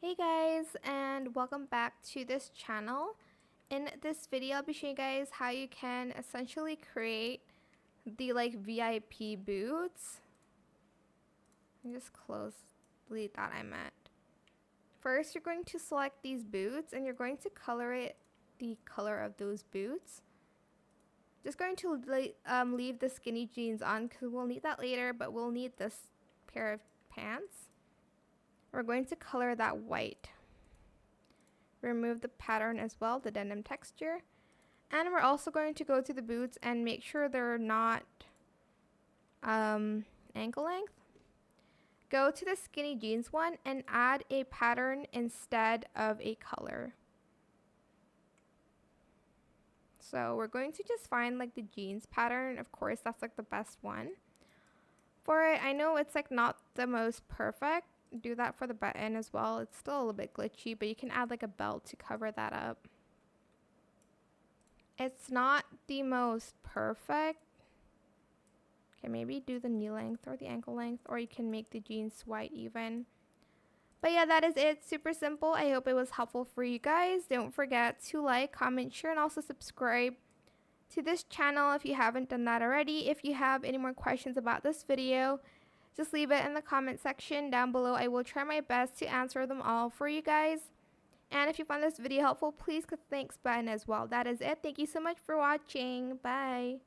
Hey guys, and welcome back to this channel. In this video, I'll be showing you guys how you can essentially create the VIP boots. Let me just delete that I meant. First, you're going to select these boots and you're going to color it the color of those boots. Just going to leave the skinny jeans on because we'll need that later, but we'll need this pair of pants. We're going to color that white. Remove the pattern as well, the denim texture. And we're also going to go to the boots and make sure they're not ankle length. Go to the skinny jeans one and add a pattern instead of a color. So we're going to just find the jeans pattern. Of course, that's the best one. For it, I know it's not the most perfect. Do that for the button as well. It's still a little bit glitchy, but you can add a belt to cover that up. It's not the most perfect. Okay, maybe do the knee length or the ankle length, or you can make the jeans white even. But yeah, that is it. Super simple. I hope it was helpful for you guys. Don't forget to like, comment, share, and also subscribe to this channel if you haven't done that already. If you have any more questions about this video, just leave it in the comment section down below. I will try my best to answer them all for you guys. And if you found this video helpful, please click the thanks button as well. That is it. Thank you so much for watching. Bye.